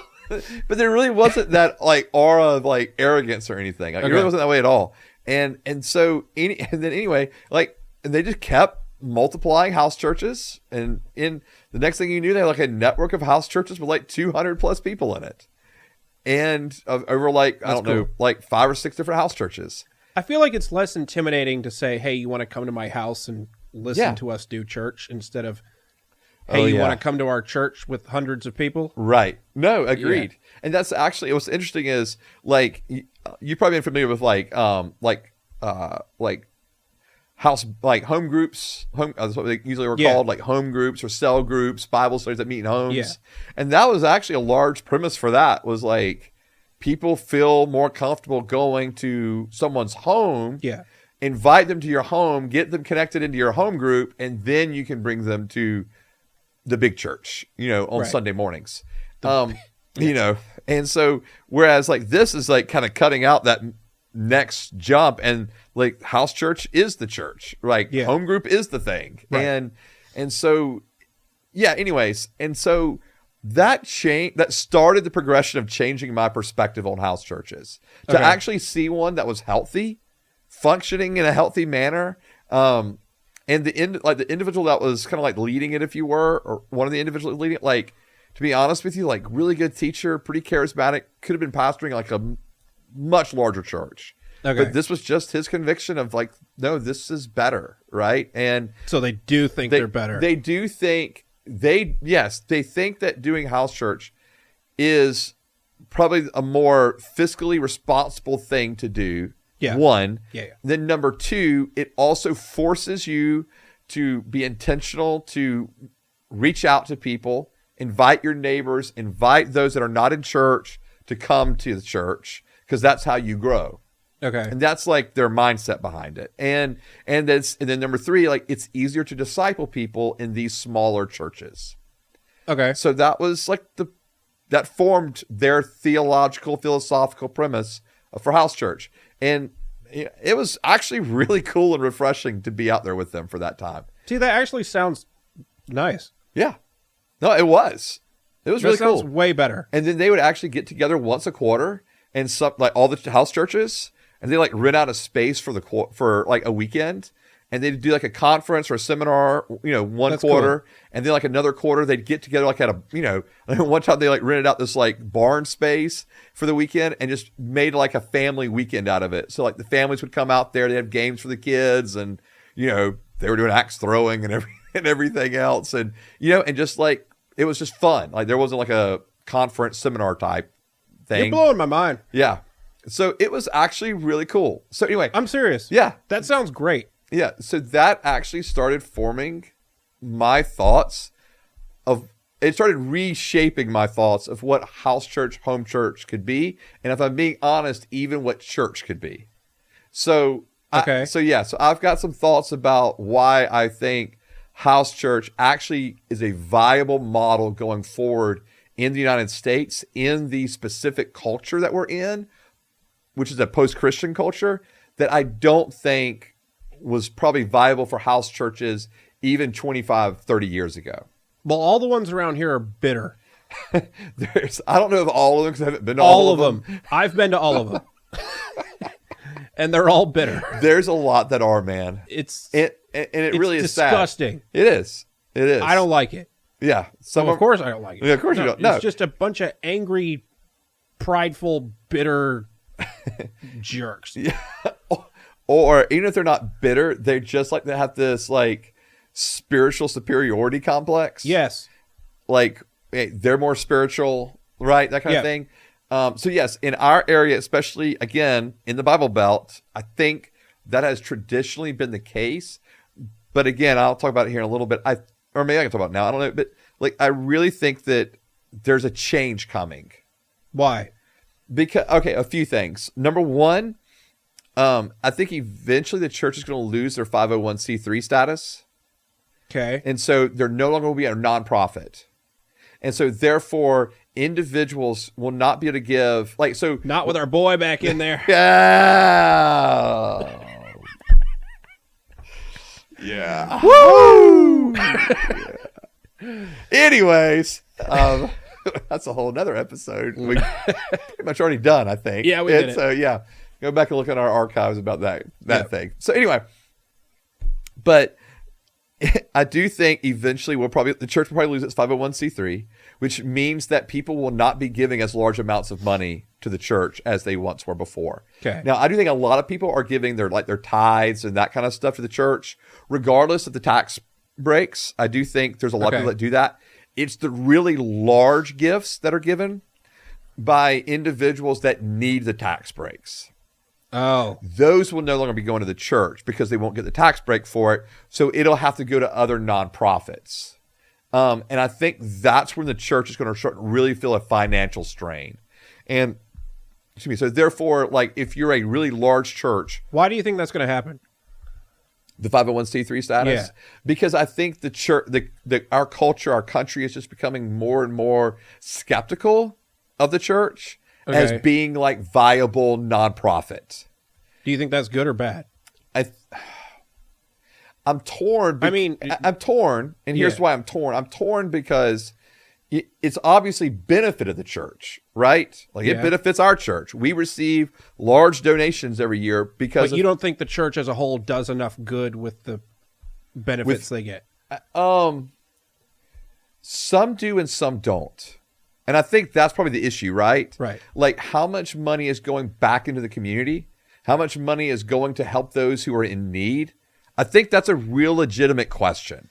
there really wasn't that like aura of like arrogance or anything. Like, It really wasn't that way at all. And then anyway, like, and they just kept multiplying house churches, and in the next thing you knew, they had like a network of house churches with like 200 plus people in it, and over like I don't know, like 5 or 6 different house churches. I feel like it's less intimidating to say, "Hey, you want to come to my house and listen Yeah. to us do church," instead of, "Hey, you want to come to our church with hundreds of people?" Right. No, agreed. And that's actually what's interesting is like you've probably been familiar with like house, like home groups, that's what they usually were called, like home groups or cell groups, Bible studies that meet in homes. Yeah. And that was actually a large premise for that, was like people feel more comfortable going to someone's home. Yeah. Invite them to your home, get them connected into your home group, and then you can bring them to the big church, on Sunday mornings. And so whereas like this is like kind of cutting out that next jump, and like house church is the church, like home group is the thing. Right. And so anyways, and so that started the progression of changing my perspective on house churches to actually see one that was healthy, functioning in a healthy manner. And the individual that was kind of like leading it, if you were, or one of the individuals leading it, like, to be honest with you, like really good teacher, pretty charismatic, could have been pastoring like a much larger church. Okay. But this was just his conviction of like, no, this is better. Right. And So they do think they're better. They do think they think that doing house church is probably a more fiscally responsible thing to do. Yeah. One. Yeah. Then number 2, it also forces you to be intentional, to reach out to people, invite your neighbors, invite those that are not in church to come to the church, because that's how you grow. Okay. And that's like their mindset behind it. And then number 3, like it's easier to disciple people in these smaller churches. Okay. So that was like that formed their philosophical premise for house church. And it was actually really cool and refreshing to be out there with them for that time. See, that actually sounds nice. Yeah. No, it was. It was really That sounds cool. way better. And then they would actually get together once a quarter, and some like all the house churches, and they like rent out a space for like a weekend, and they'd do like a conference or a seminar, one That's quarter, cool. and then like another quarter they'd get together like at a one time they like rented out this like barn space for the weekend and just made like a family weekend out of it. So like the families would come out there, they'd have games for the kids, and they were doing axe throwing and everything else, and and just like it was just fun. Like there wasn't like a conference seminar type thing. You're blowing my mind. Yeah. So it was actually really cool. So anyway, I'm serious. yeah. That sounds great. Yeah. So that actually started forming my thoughts it started reshaping my thoughts of what house church, home church could be. And if I'm being honest, even what church could be. So, Okay. So I've got some thoughts about why I think house church actually is a viable model going forward in the United States, in the specific culture that we're in, which is a post-Christian culture, that I don't think was probably viable for house churches even 25, 30 years ago. Well, all the ones around here are bitter. I don't know of all of them because I haven't been to All of them. I've been to all of them. And they're all bitter. There's a lot that are, man. It's Really is disgusting. sad. It is. It is. I don't like it. Yeah. Of course I don't like it. Yeah, of course you don't. No. It's just a bunch of angry, prideful, bitter jerks. Yeah. Or even if they're not bitter, they just like to have this like spiritual superiority complex. Yes. Like they're more spiritual. right? That kind of Yeah. thing. So yes, in our area, especially again in the Bible Belt, I think that has traditionally been the case. But again, I'll talk about it here in a little bit. Or maybe I can talk about it now. I don't know. But like, I really think that there's a change coming. Why? Because, okay, a few things. Number one, I think eventually the church is going to lose their 501c3 status. Okay. And so they're no longer will be a nonprofit. And so therefore, individuals will not be able to give, like, so. Not with our boy back in there. Yeah. Yeah. Woo! Yeah. Anyways, that's a whole nother episode. We pretty much already done, I think. Yeah, we did it. So yeah, go back and look at our archives about that thing. So anyway, but I do think eventually the church will probably lose its 501c3, which means that people will not be giving as large amounts of money to the church as they once were before. Okay. Now, I do think a lot of people are giving their tithes and that kind of stuff to the church, regardless of the tax breaks. I do think there's a lot of people that do that. It's the really large gifts that are given by individuals that need the tax breaks. Oh. Those will no longer be going to the church because they won't get the tax break for it. So it'll have to go to other nonprofits. And I think that's when the church is going to start to really feel a financial strain. And excuse me. So therefore, like if you're a really large church, Why do you think that's going to happen? the 501c3 status, Yeah. because I think the church, our culture, our country is just becoming more and more skeptical of the church as being like viable nonprofit. Do you think that's good or bad? I'm torn. I'm torn, and here's why I'm torn. I'm torn because it's obviously benefited the church, right? Like it benefits our church. We receive large donations every year because. But you don't think the church as a whole does enough good with the benefits they get? Some do and some don't. And I think that's probably the issue, right? Right. Like how much money is going back into the community? How much money is going to help those who are in need? I think that's a real legitimate question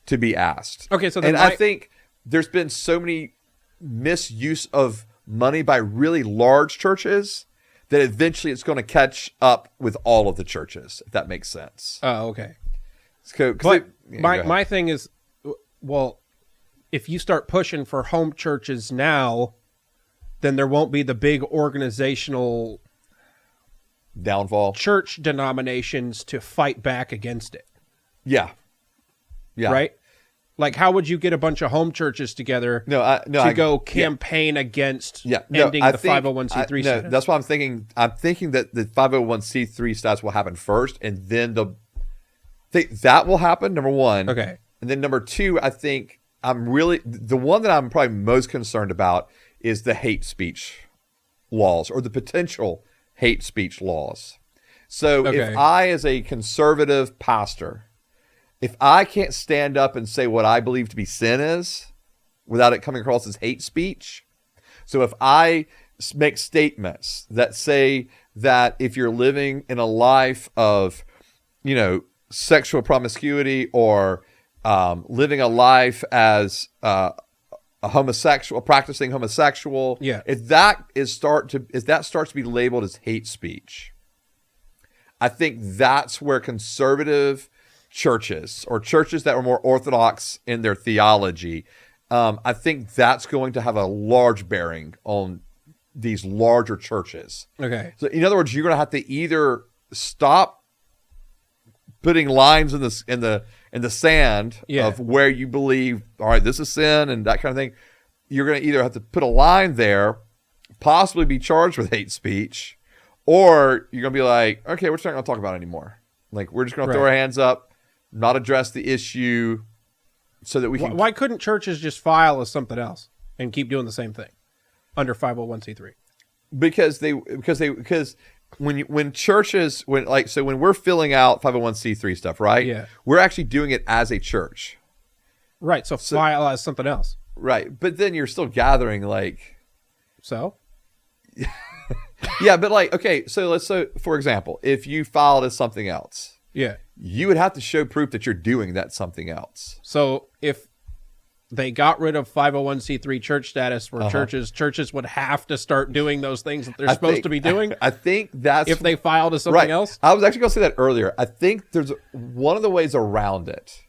to be asked. Okay, so then I think there's been so many misuse of money by really large churches that eventually it's going to catch up with all of the churches, if that makes sense. Oh, okay. But my thing is, well, if you start pushing for home churches now, then there won't be the big organizational downfall church denominations to fight back against it. Yeah. Right? Like, how would you get a bunch of home churches together to go campaign against ending the 501c3 status? That's what I'm thinking. I'm thinking that the 501c3 status will happen first, and then that will happen, number one. Okay. And then number two, I think the one that I'm probably most concerned about is the hate speech laws or the potential hate speech laws. So if I, as a conservative pastor, if I can't stand up and say what I believe to be sin is without it coming across as hate speech. So if I make statements that say that if you're living in a life of, sexual promiscuity or living a life as a homosexual, practicing homosexual, if that starts to be labeled as hate speech, I think that's where conservative churches or churches that are more orthodox in their theology, I think that's going to have a large bearing on these larger churches. Okay. So in other words, you're going to have to either stop putting lines in the sand of where you believe, all right, this is sin and that kind of thing. You're going to either have to put a line there, possibly be charged with hate speech, or you're going to be like, okay, we're just not going to talk about it anymore. Like, we're just going to throw our hands up, not address the issue so that we can... Why couldn't churches just file as something else and keep doing the same thing under 501c3? Because when we're filling out 501c3 stuff, right? Yeah. We're actually doing it as a church. Right. So file as something else. Right. But then you're still gathering So? Yeah, but okay, so for example, if you filed as something else, yeah, you would have to show proof that you're doing that something else. So if they got rid of 501c3 church status, where churches would have to start doing those things that they're supposed to be doing. I think that's if they filed as something right. else. I was actually going to say that earlier. I think there's one of the ways around it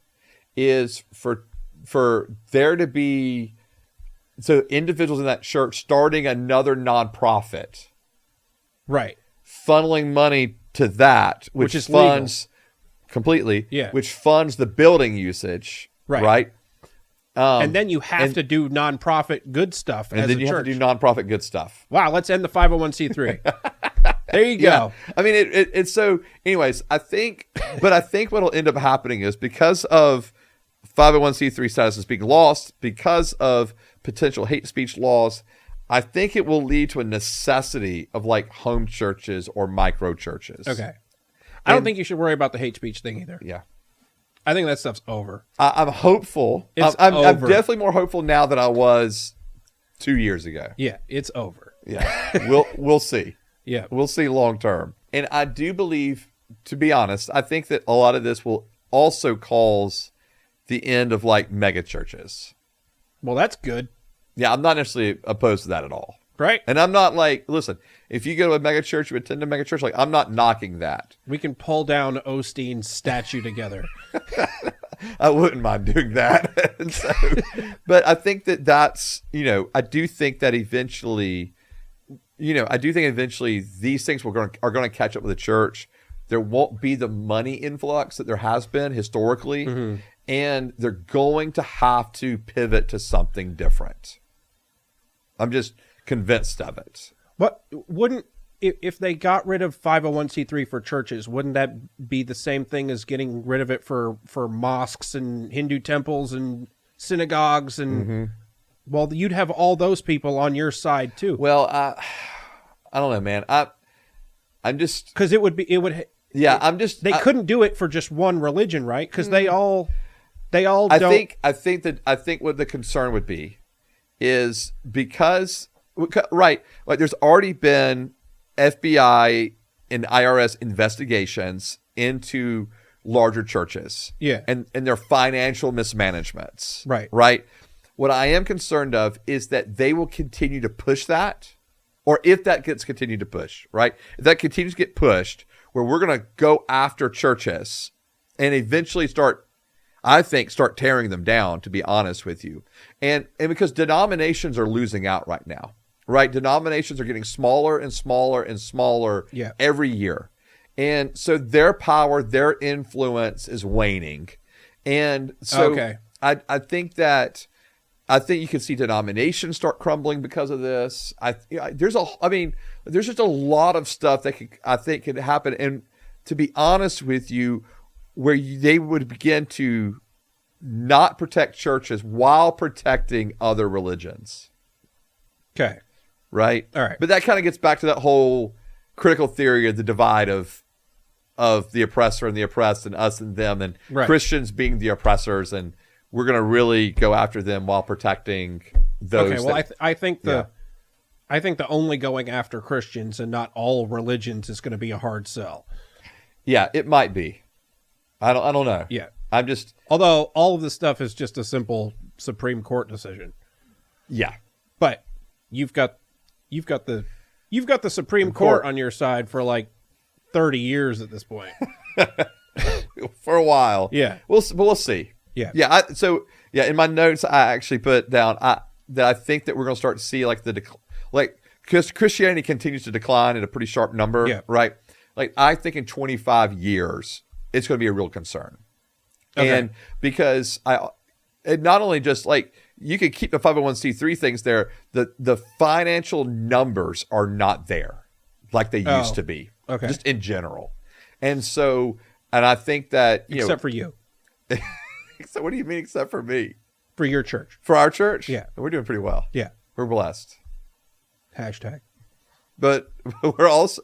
is for there to be individuals in that church starting another nonprofit, right, funneling money to that, which is funds completely, which funds the building usage, right? And then you have to do nonprofit good stuff, and then you have to do nonprofit good stuff. Wow, let's end the 501c3. There you go. I mean, it's so. Anyways, I think what'll end up happening is because of 501c3 status is being lost, because of potential hate speech laws, I think it will lead to a necessity of like home churches or micro churches. Okay. I don't think you should worry about the hate speech thing either. Yeah. I think that stuff's over. I'm hopeful. I'm definitely more hopeful now than I was 2 years ago. Yeah, it's over. Yeah. We'll see. Yeah. We'll see long term. And I do believe, to be honest, I think that a lot of this will also cause the end of like mega churches. Well, that's good. Yeah, I'm not necessarily opposed to that at all. Right. And I'm not like, listen, if you go to a mega church, you attend a mega church, like I'm not knocking that. We can pull down Osteen's statue together. I wouldn't mind doing that. But I think that's, I do think that eventually, these things are going to catch up with the church. There won't be the money influx that there has been historically. Mm-hmm. And they're going to have to pivot to something different. I'm just convinced of it. What wouldn't, if they got rid of 501c3 for churches, wouldn't that be the same thing as getting rid of it for mosques and Hindu temples and synagogues? And well, you'd have all those people on your side too. Well, I don't know, man. I'm just, because it would. They couldn't do it for just one religion, right? Because they all don't. I think what the concern would be is because, right, like there's already been FBI and IRS investigations into larger churches. Yeah. And their financial mismanagements. Right. Right. What I am concerned of is that they will continue to push that, or if that gets continued to push, right? If that continues to get pushed, where we're going to go after churches and eventually start tearing them down, to be honest with you. And because denominations are losing out right now, right? Denominations are getting smaller and smaller and smaller every year. And so their power, their influence is waning. And so I think you can see denominations start crumbling because of this. There's just a lot of stuff that I think could happen. And to be honest with you, where they would begin to not protect churches while protecting other religions. Okay. Right? All right. But that kind of gets back to that whole critical theory of the divide of the oppressor and the oppressed, and us and them, and Christians being the oppressors, and we're going to really go after them while protecting those. Okay, well, I think the only going after Christians and not all religions is going to be a hard sell. Yeah, it might be. I don't know. Yeah. Although all of this stuff is just a simple Supreme Court decision. Yeah. But you've got the Supreme Court on your side for like 30 years at this point. For a while. Yeah. We'll see. Yeah. Yeah. In my notes, I actually put down that I think that we're going to start to see because Christianity continues to decline at a pretty sharp number. Yeah. Right. Like I think in 25 years, it's going to be a real concern. Okay. And because it not only just like you could keep the 501c3 things there, the financial numbers are not there like they used to be. Okay. Just in general. And so, and I think that, except for you. So what do you mean except for me? For your church. For our church? Yeah. We're doing pretty well. Yeah. We're blessed. Hashtag. But we're also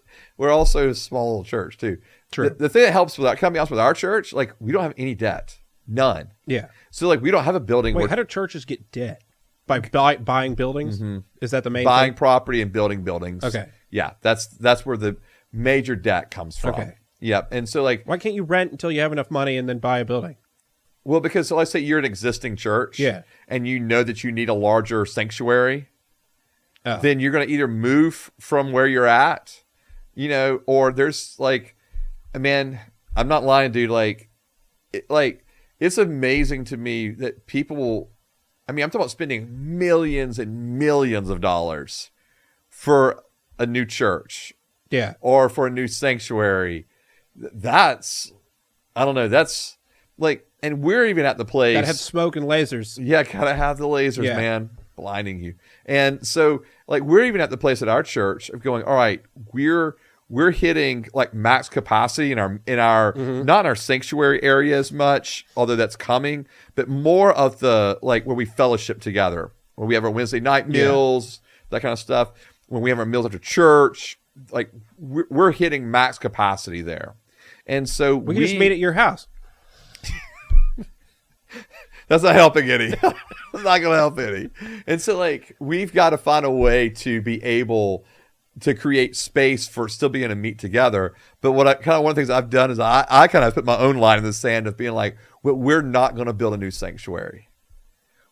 a small little church too. True. The thing that helps with that, can I be honest with our church, like we don't have any debt. None. Yeah. So like we don't have a building. Wait, how do churches get debt? By buying buildings? Mm-hmm. Is that the main buying thing? Property and building buildings. Okay. Yeah. That's where the major debt comes from. Okay. Yep. And so like, why can't you rent until you have enough money and then buy a building? Well, because let's say you're an existing church, Yeah. and you know that you need a larger sanctuary, Oh. then you're going to either move from where you're at, or there's like, man, I'm not lying, dude. It's amazing to me that people will, I'm talking about spending millions and millions of dollars for a new church Yeah. or for a new sanctuary. That's, I don't know. That's like, and we're even at the place. Gotta have smoke and lasers. Yeah, gotta have the lasers, Yeah. man, blinding you. And so, like, we're even at the place at our church of going, all right, we're hitting like max capacity in our not in our sanctuary area as much, although that's coming, but more of the like where we fellowship together, where we have our Wednesday night meals, that kind of stuff. When we have our meals after church, like we're hitting max capacity there. And so We can just meet at your house. That's not helping any. It's not going to help any. And so, like, we've got to find a way to be able to create space for still being able to meet together. But one of the things I've done is I kind of put my own line in the sand of being like, well, we're not going to build a new sanctuary.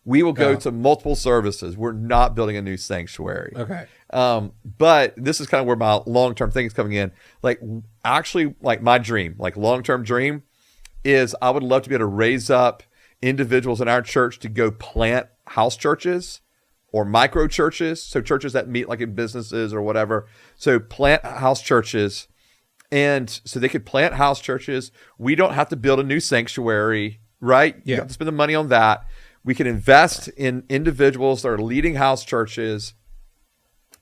We will go to multiple services. We're not building a new sanctuary. Okay. But this is kind of where my long-term thing is coming in. Like, actually, like my dream, like long-term dream is I would love to be able to raise up individuals in our church to go plant house churches or micro churches. So churches that meet like in businesses or whatever. So plant house churches. And so they could plant house churches. We don't have to build a new sanctuary, right? Yeah. You have to spend the money on that. We can invest in individuals that are leading house churches.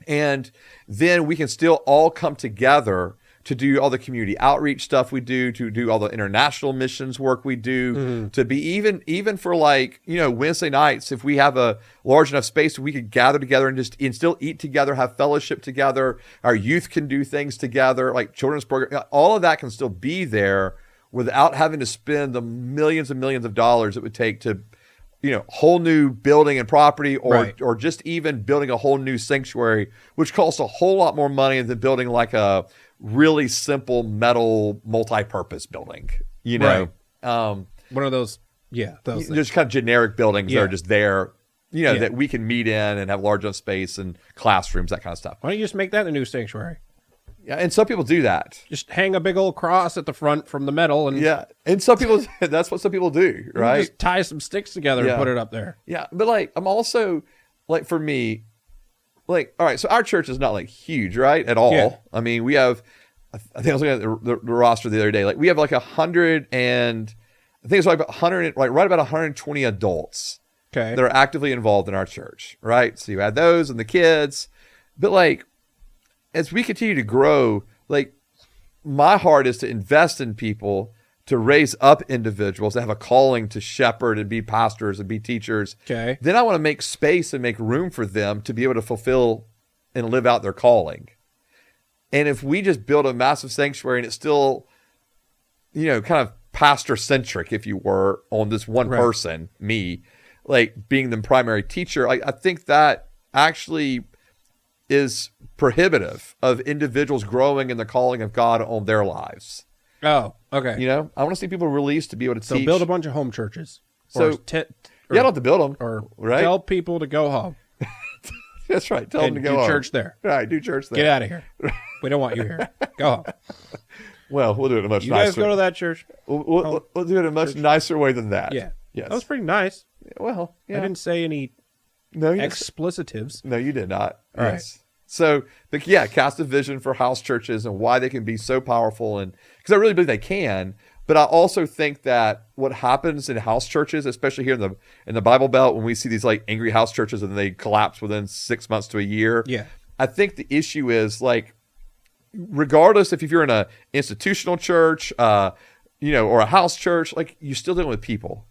And then we can still all come together to do all the community outreach stuff we do, to do all the international missions work we do, to be even for like, Wednesday nights, if we have a large enough space, we could gather together and still eat together, have fellowship together. Our youth can do things together, like children's program. All of that can still be there without having to spend the millions and millions of dollars it would take to, whole new building and property, or just even building a whole new sanctuary, which costs a whole lot more money than building like a really simple metal multi-purpose building, Right. One of those, those things. just kind of generic buildings that are just there, that we can meet in and have large enough space and classrooms, that kind of stuff. Why don't you just make that a new sanctuary? Yeah, and some people do that. Just hang a big old cross at the front from the metal, and Yeah, and some people that's what some people do, right? just tie some sticks together and put it up there. Yeah, but like I'm also like for me, like all right, so our church is not like huge, right? At all. Yeah. I mean, we have. I think I was looking at the roster the other day. Like we have like 100 and I think it's like about 100, like right about 120 adults Okay. that are actively involved in our church, right? So you add those and the kids, but like as we continue to grow, like my heart is to invest in people, to raise up individuals that have a calling to shepherd and be pastors and be teachers. Okay. Then I want to make space and make room for them to be able to fulfill and live out their calling. And if we just build a massive sanctuary and it's still, kind of pastor centric, if you were, on this one person, me, like being the primary teacher, I think that actually is prohibitive of individuals growing in the calling of God on their lives. Oh, okay. I want to see people released to be able to So teach. build a bunch of home churches. So- or I don't have to build them, or right? tell people to go home That's right. Tell them and to go do home. church there. Right, do church there. Get out of here. We don't want you here. Go home. Well, we'll do it in a much You nicer. guys go to that church. We'll do it in a much nicer way than that. Yeah. Yes. That was pretty nice. Well, yeah. I didn't say any No, you explicitives. No, you did not. All right. Yes. So, but yeah, cast a vision for house churches and why they can be so powerful, and because I really believe they can. But I also think that what happens in house churches, especially here in the Bible Belt, when we see these like angry house churches and they collapse within 6 months to a year, Yeah. I think the issue is like, regardless if you're in a institutional church, or a house church, like you're still dealing with people.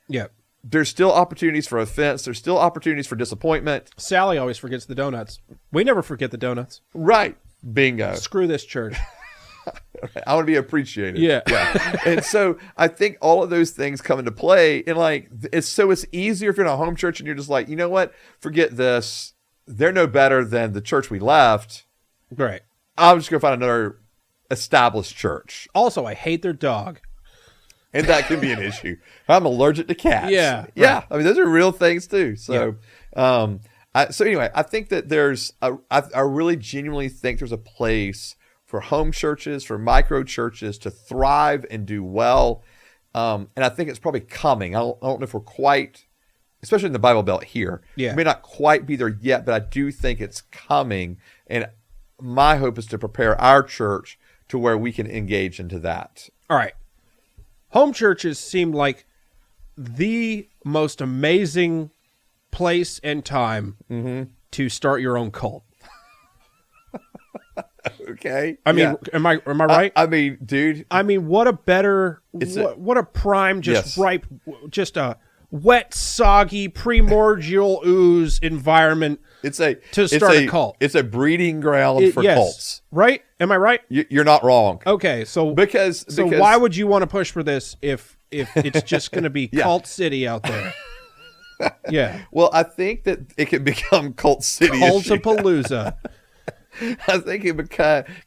Yeah. There's still opportunities for offense. There's still opportunities for disappointment. Sally always forgets the donuts. We never forget the donuts. Right. Bingo. Screw this church. I want to be appreciated. Yeah. And so I think all of those things come into play. And like, it's easier if you're in a home church and you're just like, you know what? Forget this. They're no better than the church we left. Great. I'm just going to find another established church. Also, I hate their dog. and that can be an issue. I'm allergic to cats. Yeah, yeah. right. I mean, those are real things too. So, so anyway, I think that I really genuinely think there's a place for home churches, for micro churches to thrive and do well. And I think it's probably coming. I don't know if we're quite, especially in the Bible Belt here. Yeah. We may not quite be there yet, but I do think it's coming. And my hope is to prepare our church to where we can engage into that. All right. Home churches seem like the most amazing place and time to start your own cult. Okay. I mean, am I right? I mean, dude. I mean, what a better, what a prime, just ripe, just a wet, soggy, primordial ooze environment to start a cult. It's a breeding ground for cults. Right? Am I right? You're not wrong. Okay, so because why would you want to push for this if it's just going to be cult city out there? Yeah. Well, I think that it can become cult city. Cultapalooza. I think it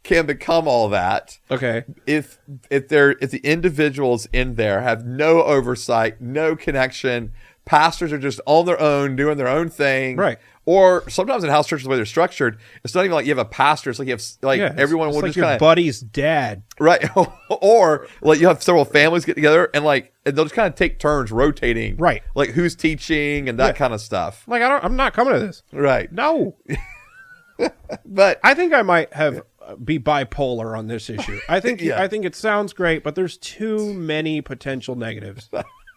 can become all that. Okay. If the individuals in there have no oversight, no connection, pastors are just on their own, doing their own thing. Right. Or sometimes in house churches, the way they're structured, it's not even like you have a pastor. It's like you have everyone will like just your kind of buddy's dad. right. Or like you have several families get together and they'll just kind of take turns rotating. Right. Like who's teaching and that kind of stuff. Like I'm not coming to this. Right. No. But I think I might be bipolar on this issue. I think I think it sounds great, but there's too many potential negatives.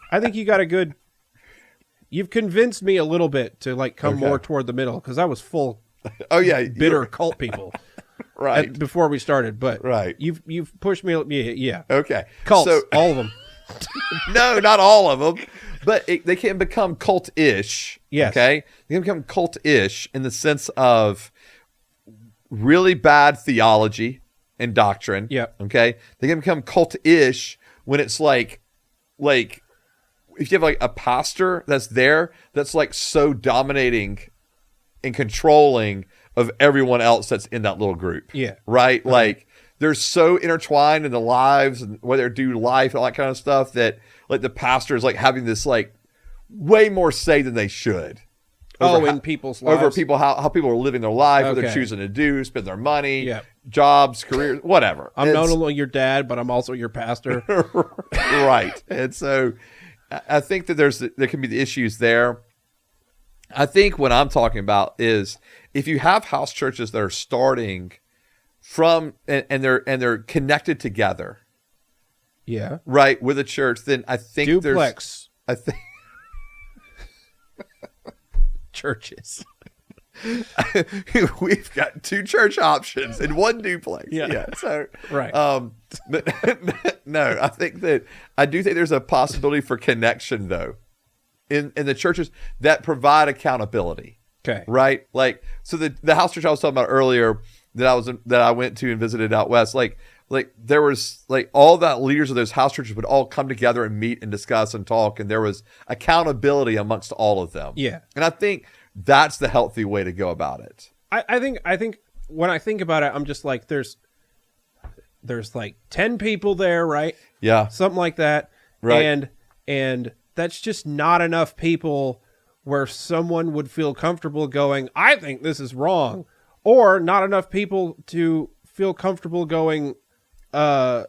I think you've convinced me a little bit to come more toward the middle because I was full bitter cult people right before we started, but right. You've pushed me yeah. Okay. Cults, so, all of them. No, not all of them, but they can become cult-ish. Yes. Okay? They can become cult-ish in the sense of really bad theology and doctrine. Yeah. Okay? They can become cult-ish when it's like if you have a pastor that's there that's so dominating and controlling of everyone else that's in that little group. Yeah. Right? They're so intertwined in the lives and whether they do life and all that kind of stuff that the pastor is having this way more say than they should. In people's lives. Over people, how people are living their life, what they're Okay. choosing to do, spend their money, Yeah. jobs, careers, whatever. I'm not only your dad, but I'm also your pastor. Right. And so I think that there can be the issues there. I think what I'm talking about is if you have house churches that are starting from and they're connected together, Yeah. right, with a church, then I think Duplex I think churches. we've got 2 church options and 1 duplex. Yeah. So Right. But no, I do think there's a possibility for connection though, in the churches that provide accountability. Okay. Right. So the house church I was talking about earlier that I went to and visited out west, there was all that leaders of those house churches would all come together and meet and discuss and talk, and there was accountability amongst all of them. Yeah. And I think that's the healthy way to go about it. I think when I think about it, I'm just there's 10 people there, right? Yeah. Something like that. Right. And that's just not enough people where someone would feel comfortable going, I think this is wrong. Or not enough people to feel comfortable going, or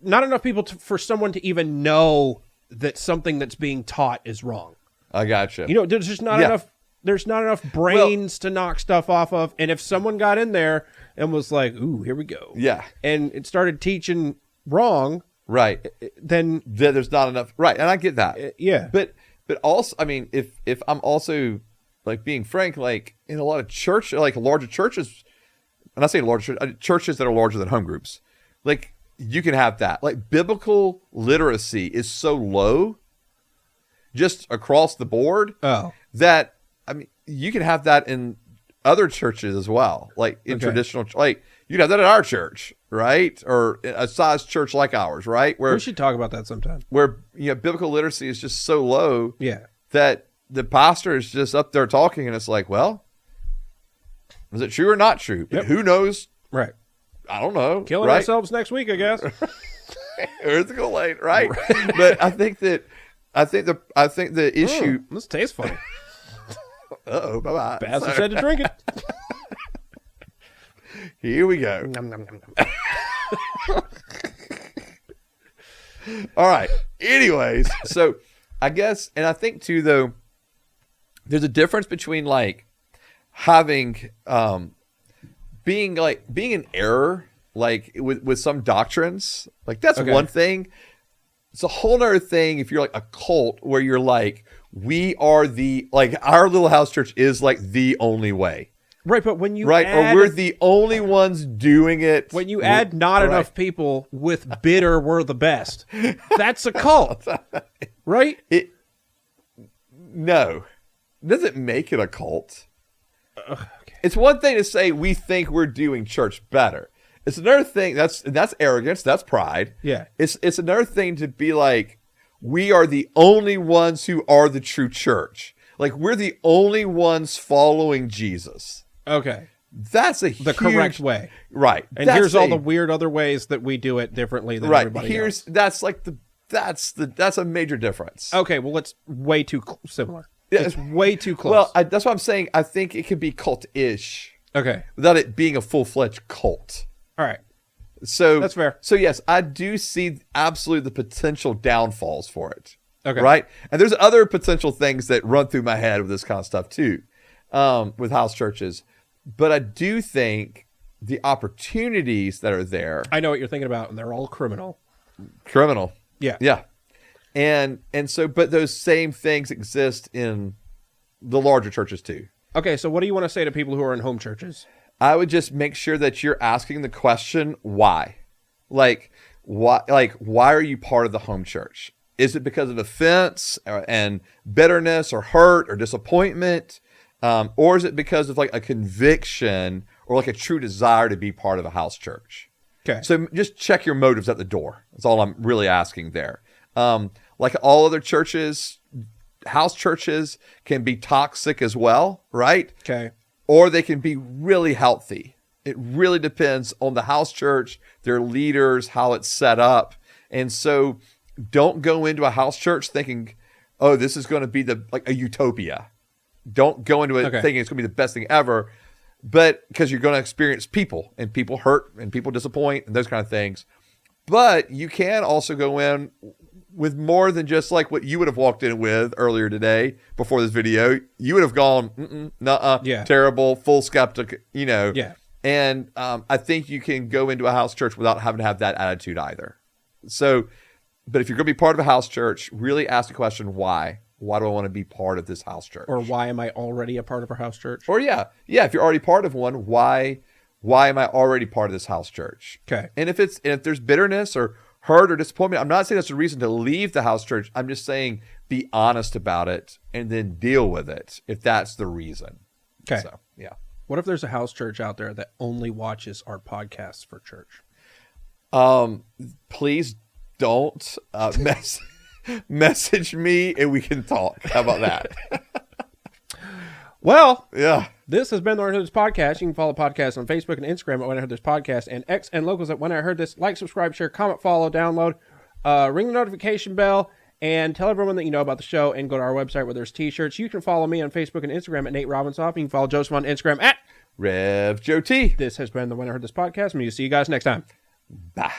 not enough people for someone to even know that something that's being taught is wrong. I gotcha. There's just not enough. There's not enough brains to knock stuff off of. And if someone got in there and was like, "Ooh, here we go," Yeah. and it started teaching wrong, Right. then There's not enough. Right. And I get that. yeah. But also, I mean, if I'm also being frank, in a lot of larger churches, and I say larger churches that are larger than home groups, you can have that. Biblical literacy is so low just across the board that, I mean, you can have that in other churches as well. Traditional, you can have that at our church, right? Or a size church like ours, right? Where We should talk about that sometime. where biblical literacy is just so low Yeah. that the pastor is just up there talking and it's well, is it true or not true? Yep. Who knows? Right. I don't know. Killing right? ourselves next week, I guess. Earth go late, right? But I think the issue. This tastes funny. Uh-oh, bye-bye. Pastor said to drink it. Here we go. Nom, nom, nom, nom. All right. Anyways, so I guess, and I think too, though, there's a difference between like having, being in error, like with some doctrines, like that's Okay. one thing. It's a whole other thing if you're like a cult where you're like, we are our little house church is like the only way. Right, but when you Right, add, or we're the only ones doing it. when you add not Right. enough people with bitter, we're the best. That's a cult, right? No, it doesn't make it a cult. It's one thing to say we think we're doing church better. It's another thing that's arrogance, that's pride. Yeah. It's another thing to be like, we are the only ones who are the true church. Like we're the only ones following Jesus. Okay, That's the correct way. right? And That's here's all a- the weird other ways that we do it differently than right. everybody else. That's a major difference. Okay, well, it's way too similar. Yeah. It's way too close. Well, that's what I'm saying. I think it can be cult-ish okay, without it being a full-fledged cult. all right. So That's fair. So yes, I do see absolutely the potential downfalls for it. Okay. Right? And there's other potential things that run through my head with this kind of stuff too, with house churches. But I do think the opportunities that are there, I know what you're thinking about, and they're all criminal. criminal. Yeah. Yeah. And so, but those same things exist in the larger churches too. Okay, so what do you want to say to people who are in home churches? I would just make sure that you're asking the question, why? Like, why are you part of the home church? Is it because of offense and bitterness or hurt or disappointment? Or is it because of like a conviction or like a true desire to be part of a house church? Okay. So just check your motives at the door. That's all I'm really asking there. Like all other churches, house churches can be toxic as well, right? Okay. Or they can be really healthy. It really depends on the house church, their leaders, how it's set up. And so don't go into a house church thinking, oh, this is going to be a utopia. Don't go into it Okay. thinking it's going to be the best thing ever, but because you're going to experience people and people hurt and people disappoint and those kind of things. But you can also go in with more than just like what you would have walked in with earlier today before this video. You would have gone, nuh-uh, Yeah. terrible, full skeptic, Yeah. And I think you can go into a house church without having to have that attitude either. So, but if you're going to be part of a house church, really ask the question, why? Why do I want to be part of this house church? Or why am I already a part of a house church? Or yeah, if you're already part of one, why am I already part of this house church? Okay. And if there's bitterness or hurt or disappointment, I'm not saying that's a reason to leave the house church. I'm just saying be honest about it and then deal with it if that's the reason. Okay. So, yeah. What if there's a house church out there that only watches our podcasts for church? Please don't message me and we can talk. How about that? Well, Yeah. this has been the When I Heard This Podcast. You can follow the podcast on Facebook and Instagram at When I Heard This Podcast, and X and Locals at When I Heard This. Like, subscribe, share, comment, follow, download, ring the notification bell, and tell everyone that you know about the show, and go to our website where there's t-shirts. You can follow me on Facebook and Instagram at Nate Robinsoff. You can follow Joseph on Instagram at Rev Joe T. This has been the When I Heard This Podcast, and we'll see you guys next time. Bye.